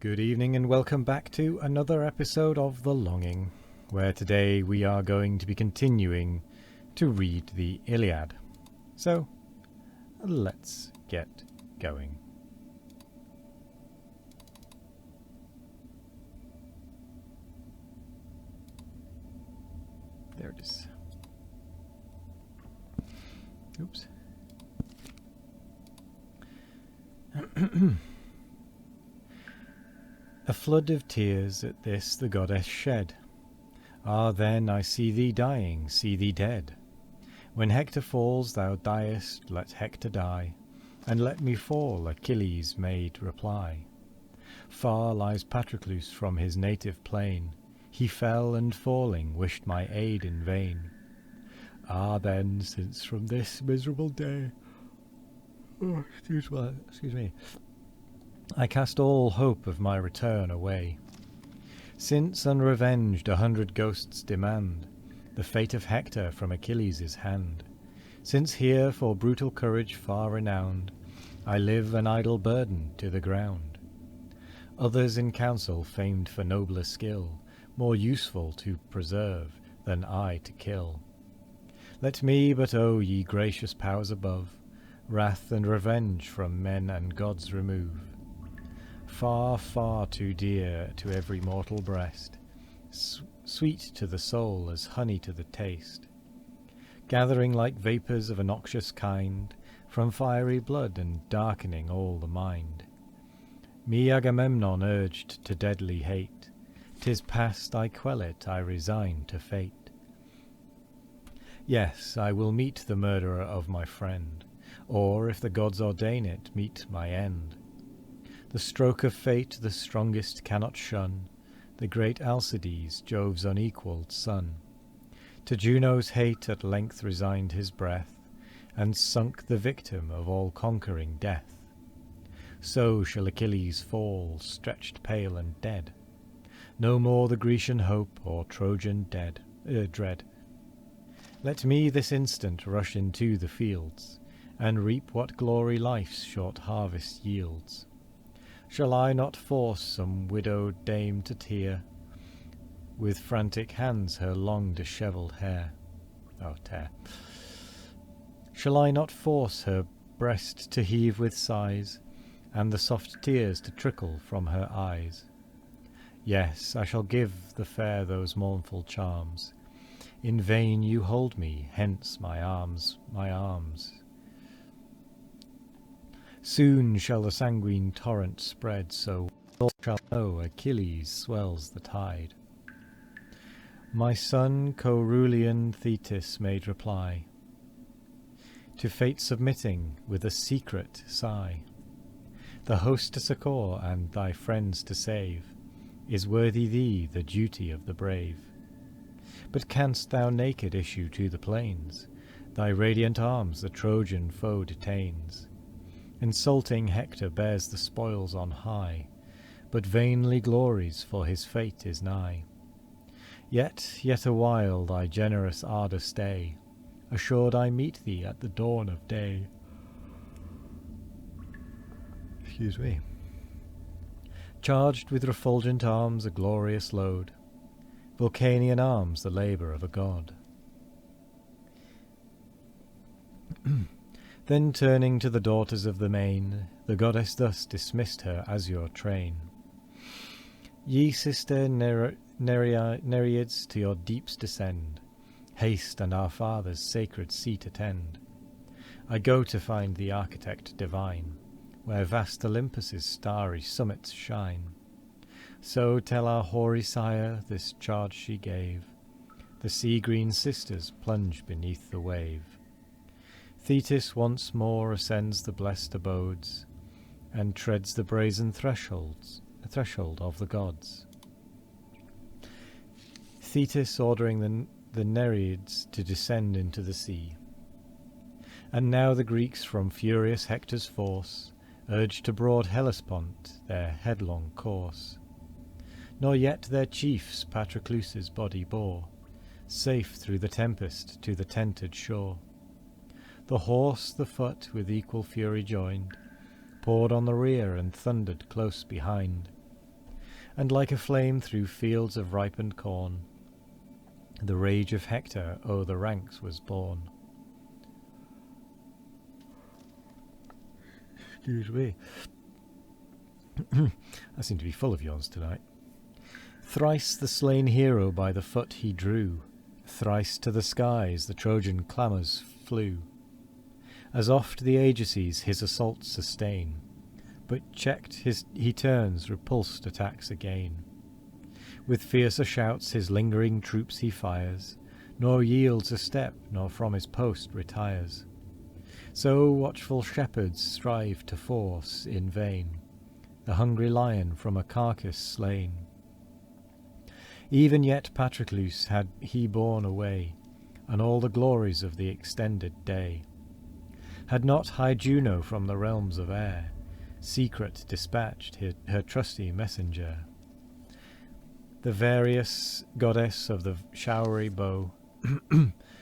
Good evening and welcome back to another episode of The Longing, where today we are going to be continuing to read the Iliad. So, let's get going. There it is. Oops. A flood of tears at this the goddess shed. Ah, then I see thee dying, see thee dead. When Hector falls, thou diest, let Hector die, and let me fall, Achilles made reply. Far lies Patroclus from his native plain. He fell, and falling, wished my aid in vain. Ah, then, since from this miserable day, excuse me, I cast all hope of my return away. Since unrevenged 100 ghosts demand the fate of Hector from Achilles' hand, since here for brutal courage far renowned, I live an idle burden to the ground. Others in council famed for nobler skill, more useful to preserve than I to kill. Let me but owe ye gracious powers above, wrath and revenge from men and gods remove. Far, far too dear to every mortal breast, sweet to the soul as honey to the taste, gathering like vapours of a noxious kind, from fiery blood and darkening all the mind. Me Agamemnon urged to deadly hate, 'tis past, I quell it, I resign to fate. Yes, I will meet the murderer of my friend, or, if the gods ordain it, meet my end. The stroke of fate the strongest cannot shun, the great Alcides, Jove's unequalled son. To Juno's hate at length resigned his breath, and sunk the victim of all-conquering death. So shall Achilles fall, stretched pale and dead. No more the Grecian hope or Trojan dread. Let me this instant rush into the fields, and reap what glory life's short harvest yields. Shall I not force some widowed dame to tear, with frantic hands her long dishevelled hair? Tear. Shall I not force her breast to heave with sighs, and the soft tears to trickle from her eyes? Yes, I shall give the fair those mournful charms. In vain you hold me, hence my arms, my arms. Soon shall the sanguine torrent spread, so all shall know Achilles swells the tide. My son Coerulean Thetis made reply, to fate submitting with a secret sigh. The host to succour and thy friends to save is worthy thee the duty of the brave. But canst thou naked issue to the plains? Thy radiant arms the Trojan foe detains. Insulting Hector bears the spoils on high, but vainly glories, for his fate is nigh. Yet a while thy generous ardour stay, assured I meet thee at the dawn of day. Excuse me. Charged with refulgent arms a glorious load, Vulcanian arms the labour of a god. Then turning to the daughters of the main, the goddess thus dismissed her azure train. Ye sister Nereids, to your deeps descend, haste and our father's sacred seat attend. I go to find the architect divine, where vast Olympus's starry summits shine. So tell our hoary sire this charge she gave, the sea-green sisters plunge beneath the wave. Thetis once more ascends the blessed abodes, and treads the brazen threshold of the gods. Thetis ordering the Nereids to descend into the sea. And now the Greeks from furious Hector's force urge to broad Hellespont their headlong course. Nor yet their chiefs Patroclus's body bore, safe through the tempest to the tented shore. The horse, the foot, with equal fury joined, poured on the rear and thundered close behind. And like a flame through fields of ripened corn, the rage of Hector o'er the ranks was borne. Excuse me. I seem to be full of yawns tonight. Thrice the slain hero by the foot he drew, thrice to the skies the Trojan clamours flew. As oft the Ajaces his assaults sustain, but checked he turns, repulsed attacks again. With fiercer shouts his lingering troops he fires, nor yields a step, nor from his post retires. So watchful shepherds strive to force in vain the hungry lion from a carcass slain. Even yet Patroclus had he borne away, and all the glories of the extended day. Had not high Juno from the realms of air secret dispatched her trusty messenger, the various goddess of the showery bow,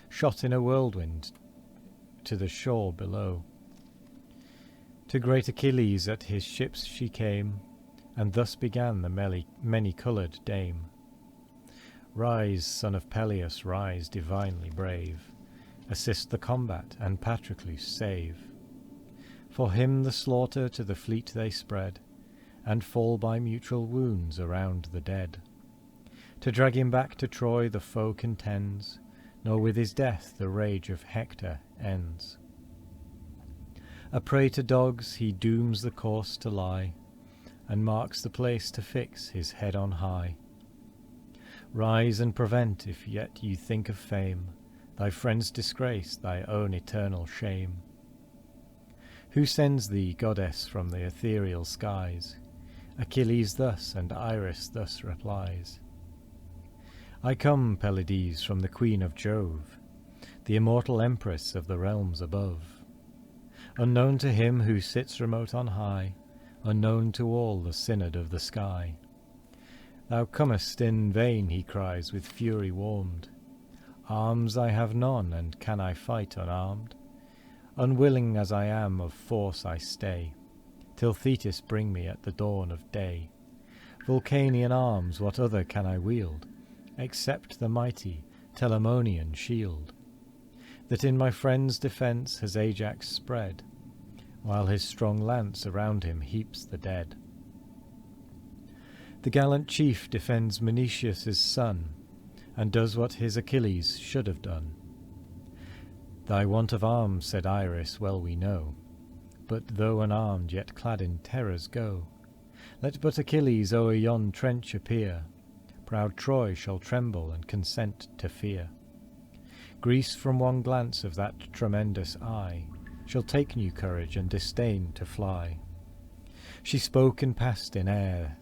shot in a whirlwind to the shore below. To great Achilles at his ships she came, and thus began the many-coloured dame. Rise, son of Peleus, rise, divinely brave, assist the combat, and Patroclus save. For him the slaughter to the fleet they spread, and fall by mutual wounds around the dead. To drag him back to Troy the foe contends, nor with his death the rage of Hector ends. A prey to dogs he dooms the course to lie, and marks the place to fix his head on high. Rise and prevent, if yet you think of fame, thy friend's disgrace, thy own eternal shame. Who sends thee, goddess, from the ethereal skies? Achilles thus, and Iris thus replies. I come, Pelides, from the queen of Jove, the immortal empress of the realms above. Unknown to him who sits remote on high, unknown to all the synod of the sky. Thou comest in vain, he cries, with fury warmed. Arms I have none, and can I fight unarmed? Unwilling as I am, of force I stay, till Thetis bring me at the dawn of day. Vulcanian arms, what other can I wield, except the mighty Telamonian shield, that in my friend's defence has Ajax spread, while his strong lance around him heaps the dead. The gallant chief defends Menoetius' son, and does what his Achilles should have done. Thy want of arms, said Iris, well we know, but though unarmed, yet clad in terrors go. Let but Achilles o'er yon trench appear, proud Troy shall tremble and consent to fear. Greece from one glance of that tremendous eye shall take new courage and disdain to fly. She spoke and passed in air.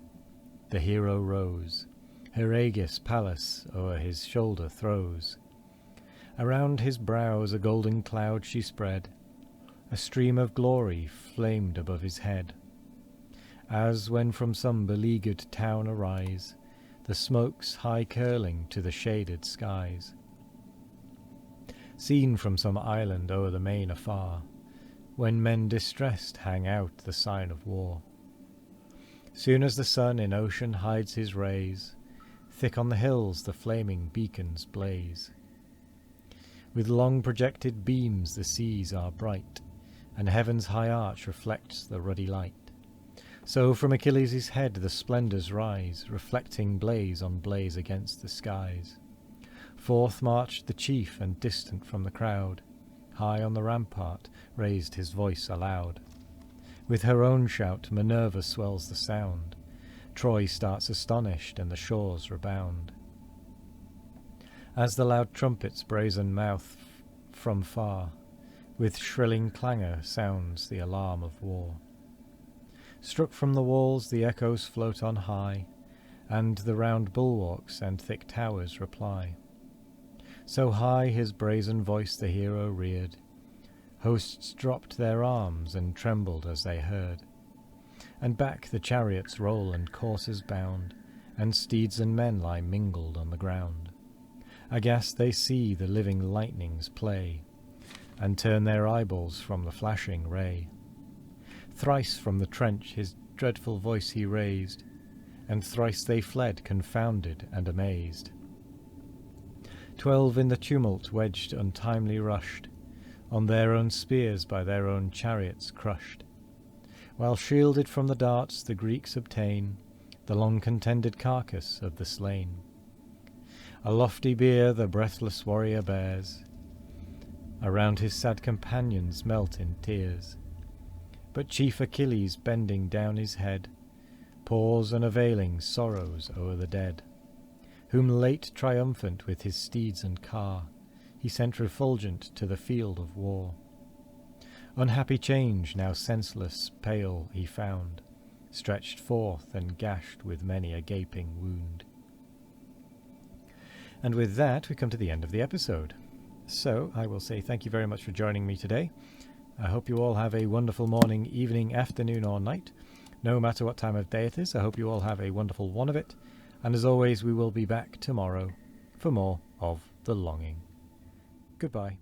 The hero rose, her Aegis Pallas o'er his shoulder throws. Around his brows a golden cloud she spread, a stream of glory flamed above his head. As when from some beleaguered town arise the smokes high curling to the shaded skies, seen from some island o'er the main afar, when men distressed hang out the sign of war. Soon as the sun in ocean hides his rays, thick on the hills the flaming beacons blaze. With long projected beams the seas are bright, and heaven's high arch reflects the ruddy light. So from Achilles' head the splendours rise, reflecting blaze on blaze against the skies. Forth marched the chief, and distant from the crowd, high on the rampart raised his voice aloud. With her own shout Minerva swells the sound, Troy starts astonished, and the shores rebound. As the loud trumpet's brazen mouth from far, with shrilling clangour sounds the alarm of war. Struck from the walls the echoes float on high, and the round bulwarks and thick towers reply. So high his brazen voice the hero reared, hosts dropped their arms and trembled as they heard. And back the chariots roll and coursers bound, and steeds and men lie mingled on the ground. Aghast they see the living lightnings play, and turn their eyeballs from the flashing ray. Thrice from the trench his dreadful voice he raised, and thrice they fled, confounded and amazed. 12 in the tumult wedged untimely rushed, on their own spears by their own chariots crushed, while shielded from the darts the Greeks obtain the long-contended carcass of the slain. A lofty bier the breathless warrior bears, around his sad companions melt in tears. But chief Achilles, bending down his head, pours unavailing sorrows o'er the dead, whom late triumphant with his steeds and car he sent refulgent to the field of war. Unhappy change, now senseless, pale, he found, stretched forth and gashed with many a gaping wound. And with that, we come to the end of the episode. So I will say thank you very much for joining me today. I hope you all have a wonderful morning, evening, afternoon, or night. No matter what time of day it is, I hope you all have a wonderful one of it. And as always, we will be back tomorrow for more of The Longing. Goodbye.